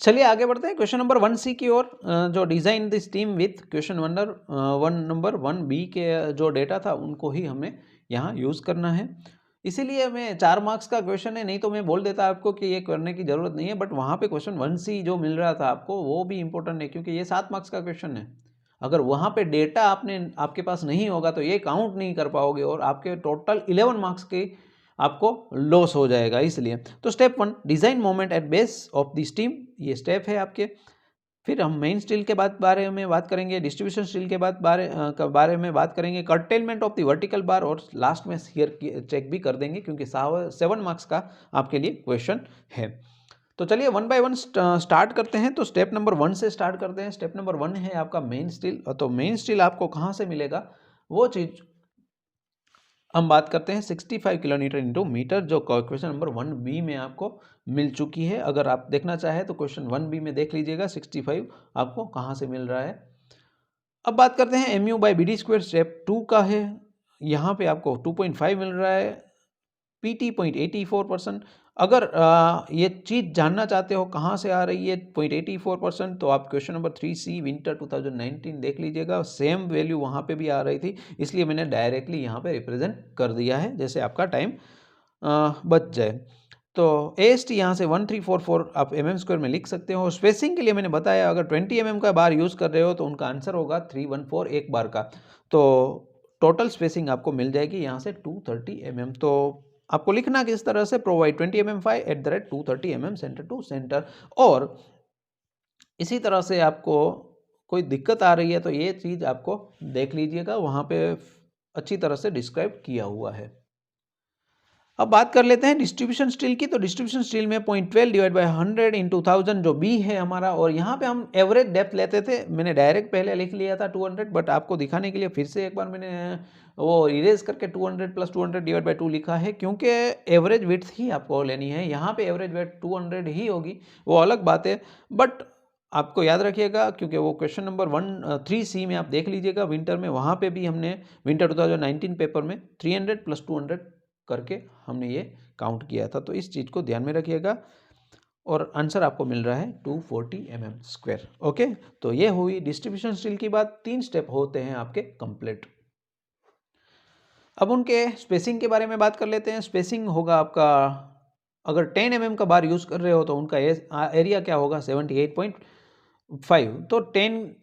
चलिए आगे बढ़ते हैं क्वेश्चन नंबर 1C की ओर, जो design the steam with question number 1B के जो डेटा था उनको ही हमें यहाँ यूज़ करना है। इसीलिए हमें 4 मार्क्स का क्वेश्चन है, नहीं तो मैं बोल देता आपको कि ये करने की ज़रूरत नहीं है, बट वहाँ पे क्वेश्चन 1C जो मिल रहा था आपको वो भी इम्पोर्टेंट है, क्योंकि ये 7 मार्क्स का क्वेश्चन है। अगर वहाँ पे डेटा आपके पास नहीं होगा तो ये काउंट नहीं कर पाओगे और आपके टोटल 11 मार्क्स की आपको लॉस हो जाएगा। इसलिए तो step 1 design moment at base of the steam, ये स्टेप है आपके। फिर हम मेन स्टील के बारे में बात करेंगे, डिस्ट्रीब्यूशन स्टील के बारे में बात करेंगे, कर्टेलमेंट ऑफ द वर्टिकल बार, और लास्ट में हियर चेक भी कर देंगे क्योंकि 7 मार्क्स का आपके लिए क्वेश्चन है। तो चलिए 1 बाय 1 स्टार्ट करते हैं। तो स्टेप नंबर 1 से स्टार्ट करते हैं। स्टेप नंबर 1 है आपका मेन स्टील। तो मेन स्टील आपको कहाँ से मिलेगा वो चीज़ हम बात करते हैं 65 किलोमीटर इंटू मीटर, जो क्वेश्चन नंबर 1B में आपको मिल चुकी है। अगर आप देखना चाहें तो क्वेश्चन 1B में देख लीजिएगा 65 आपको कहाँ से मिल रहा है। अब बात करते हैं MU बाई BD² स्टेप 2 का है। यहाँ पे आपको 2.5 मिल रहा है, PT 0.84%। अगर ये चीज़ जानना चाहते हो कहाँ से आ रही है 0.84%, तो आप क्वेश्चन नंबर 3C विंटर 2019 देख लीजिएगा, सेम वैल्यू वहाँ पे भी आ रही थी, इसलिए मैंने डायरेक्टली यहाँ पे रिप्रेजेंट कर दिया है, जैसे आपका टाइम बच जाए। तो AST यहाँ से 1344 आप mm² में लिख सकते हो। स्पेसिंग के लिए मैंने बताया, अगर 20 mm का बार यूज़ कर रहे हो तो उनका आंसर होगा 314 एक बार का। तो टोटल स्पेसिंग आपको मिल जाएगी यहाँ से 230 mm। तो आपको लिखना किस तरह से, provide 20 mm 5 @ 230 mm centre to centre. और इसी तरह से आपको कोई दिक्कत आ रही है तो ये चीज़ आपको देख लीजिएगा, वहाँ पे अच्छी तरह से डिस्क्राइब किया हुआ है। अब बात कर लेते हैं डिस्ट्रीब्यूशन स्टील की। तो डिस्ट्रीब्यूशन स्टील में 0.12 डिवाइड बाय 100 इंटू 1000 जो B है हमारा, और यहाँ पे हम एवरेज डेप्थ लेते थे। मैंने डायरेक्ट पहले लिख लिया था 200, बट आपको दिखाने के लिए फिर से एक बार मैंने वो इरेज करके 200 + 200 डिवाइड बाय 2 लिखा है, क्योंकि एवरेज विड्थ ही आपको लेनी है। यहाँ पे एवरेज विड्थ 200 ही होगी, वो अलग बात है, बट आपको याद रखिएगा, क्योंकि वो क्वेश्चन नंबर 3C में आप देख लीजिएगा विंटर में, वहाँ पे भी हमने विंटर 2019 पेपर में 300 + 200 करके हमने ये काउंट किया था। तो इस चीज़ को ध्यान में रखिएगा, और आंसर आपको मिल रहा है 240 mm²। ओके, तो ये हुई डिस्ट्रीब्यूशन स्टील की बात। 3 स्टेप होते हैं आपके कंप्लीट। अब उनके स्पेसिंग के बारे में बात कर लेते हैं। स्पेसिंग होगा आपका, अगर 10 mm का बार यूज़ कर रहे हो तो उनका एरिया क्या होगा 78.5। तो 10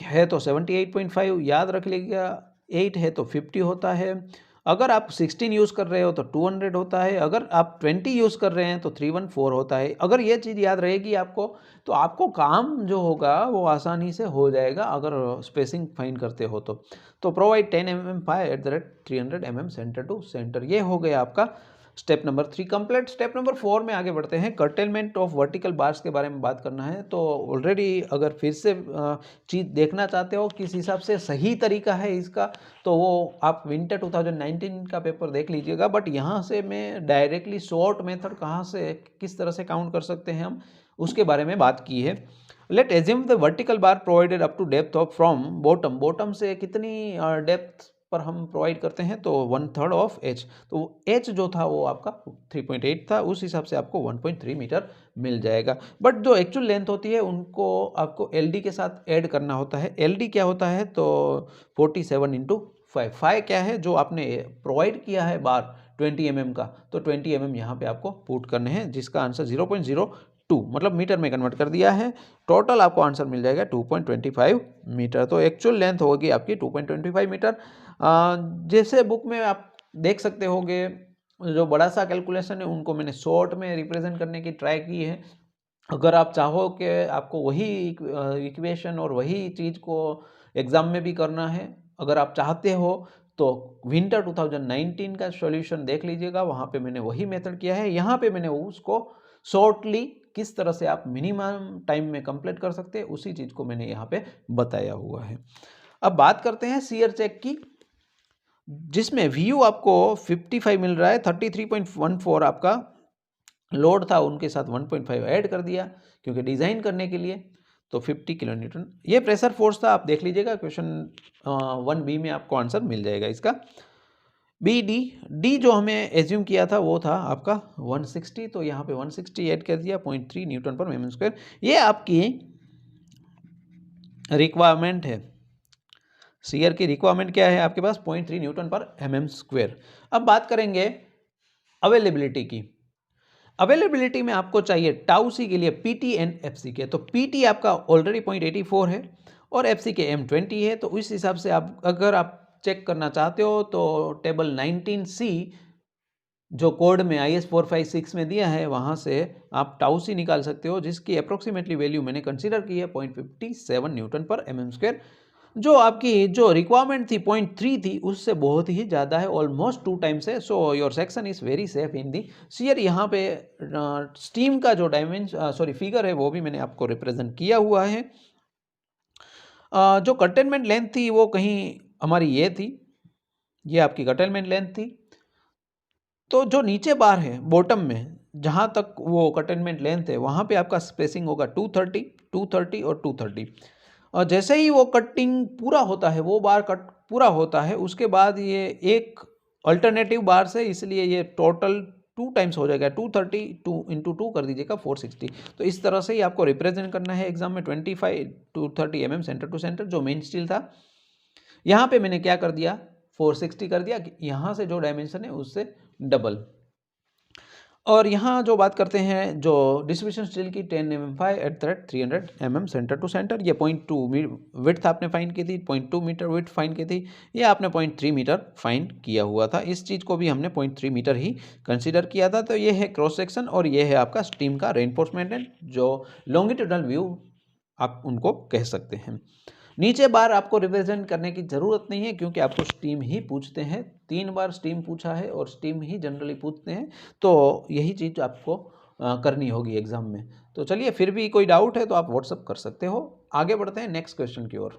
है तो 78.5 याद रख लीजिएगा, 8 है तो 50 होता है। अगर आप 16 यूज़ कर रहे हो तो 200 होता है। अगर आप 20 यूज़ कर रहे हैं तो 314 होता है। अगर ये चीज़ याद रहेगी आपको, तो आपको काम जो होगा वो आसानी से हो जाएगा, अगर स्पेसिंग फाइंड करते हो तो provide 10 mm 5 @ 300 mm centre to centre. ये हो गया आपका step number 3 complete. Step number 4 में आगे बढ़ते हैं। कर्टेलमेंट ऑफ वर्टिकल बार्स के बारे में बात करना है। तो ऑलरेडी अगर फिर से चीज़ देखना चाहते हो किस हिसाब से सही तरीका है इसका, तो वो आप विंटर 2019 का पेपर देख लीजिएगा। बट यहाँ से मैं डायरेक्टली शॉर्ट मेथड कहाँ से किस तरह से काउंट कर सकते हैं हम, उसके बारे में बात की है। Let assume the vertical bar provided up to depth of from bottom से कितनी डेप्थ पर हम प्रोवाइड करते हैं, तो 1/3 ऑफ H। तो H जो था वो आपका 3.8 था, उस हिसाब से आपको 1.3 मीटर मिल जाएगा। बट जो एक्चुअल लेंथ होती है उनको आपको LD के साथ ऐड करना होता है। LD क्या होता है, तो 47 × 5। 5 क्या है, जो आपने प्रोवाइड किया है बार 20 mm का, तो 20 mm यहाँ पे आपको पुट करने हैं, जिसका आंसर 0.02 मतलब मीटर में कन्वर्ट कर दिया है। टोटल आपको आंसर मिल जाएगा 2.25 मीटर। तो एक्चुअल लेंथ होगी आपकी 2.25 मीटर। जैसे बुक में आप देख सकते होंगे, जो बड़ा सा कैलकुलेशन है उनको मैंने शॉर्ट में रिप्रेजेंट करने की ट्राई की है। अगर आप चाहो कि आपको वही इक्वेशन और वही चीज़ को एग्ज़ाम में भी करना है, अगर आप चाहते हो, तो विंटर 2019 का सॉल्यूशन देख लीजिएगा, वहाँ पे मैंने वही मेथड किया है। यहाँ पे मैंने उसको शॉर्टली किस तरह से आप मिनिमम टाइम में कंप्लीट कर सकते हैं, उसी चीज़ को मैंने यहाँ पे बताया हुआ है। अब बात करते हैं शियर चेक की, जिसमें VU आपको 55 मिल रहा है, 33.14 आपका लोड था, उनके साथ 1.5 ऐड कर दिया क्योंकि डिज़ाइन करने के लिए, तो 50 किलोन्यूटन ये प्रेशर फोर्स था। आप देख लीजिएगा क्वेश्चन 1B में आपको आंसर मिल जाएगा इसका। डी जो हमें एज्यूम किया था वो था आपका 160, तो यहाँ पे 160 ऐड कर दिया, 0.3 न्यूटन पर mm स्क्वायर। ये आपकी रिक्वायरमेंट है। शियर की रिक्वायरमेंट क्या है आपके पास? 0.3 न्यूटन पर mm स्क्वायर। अब बात करेंगे अवेलेबिलिटी की। अवेलेबिलिटी में आपको चाहिए टाउ सी के लिए पीटी एंड एफसी के। तो पीटी आपका ऑलरेडी 0.84 है और एफसी के M20 है। तो इस हिसाब से आप अगर आप चेक करना चाहते हो तो टेबल 19C जो कोड में IS 456 में दिया है वहाँ से आप टाउ सी निकाल सकते हो, जिसकी अप्रोक्सीमेटली वैल्यू मैंने कंसीडर की है 0.57 न्यूटन पर mm स्क्वायर। जो आपकी जो रिक्वायरमेंट थी 0.3 थी उससे बहुत ही ज़्यादा है, ऑलमोस्ट 2 टाइम्स है। So your section is very safe in the shear. यहाँ पे स्टीम का जो फिगर है वो भी मैंने आपको रिप्रेजेंट किया हुआ है। जो कंटेनमेंट लेंथ थी वो कहीं हमारी ये थी, ये आपकी कंटेनमेंट लेंथ थी। तो जो नीचे बार है बॉटम में जहाँ तक वो कंटेनमेंट लेंथ है वहाँ पे आपका स्पेसिंग होगा 230, 230 और 230। और जैसे ही वो कटिंग पूरा होता है, वो बार कट पूरा होता है, उसके बाद ये एक अल्टरनेटिव बार से, इसलिए ये टोटल 2 टाइम्स हो जाएगा। 230 इंटू 2 कर दीजिएगा 460। तो इस तरह से ही आपको रिप्रेजेंट करना है एग्जाम में 25 to 30 mm centre to centre जो मेन स्टील था। यहाँ पे मैंने क्या कर दिया 460 कर दिया, यहाँ से जो डायमेंशन है उससे डबल। और यहाँ जो बात करते हैं जो डिस्ट्रीब्यूशन स्टील की 10 mm 300 mm centre to centre, ये 0.2 विड्थ आपने फाइंड की थी, 0.2 मीटर विड्थ फाइंड की थी, ये आपने 0.3 मीटर फाइंड किया हुआ था। इस चीज़ को भी हमने 0.3 मीटर ही कंसीडर किया था। तो ये है क्रॉस सेक्शन और ये है आपका स्टीम का रेनफोर्समेंट है, जो लॉन्गिट्यूडनल व्यू आप उनको कह सकते हैं। नीचे बार आपको रिप्रेजेंट करने की ज़रूरत नहीं है क्योंकि आपको स्टीम ही पूछते हैं। 3 बार स्टीम पूछा है और स्टीम ही जनरली पूछते हैं, तो यही चीज़ आपको करनी होगी एग्जाम में। तो चलिए, फिर भी कोई डाउट है तो आप व्हाट्सअप कर सकते हो। आगे बढ़ते हैं नेक्स्ट क्वेश्चन की ओर।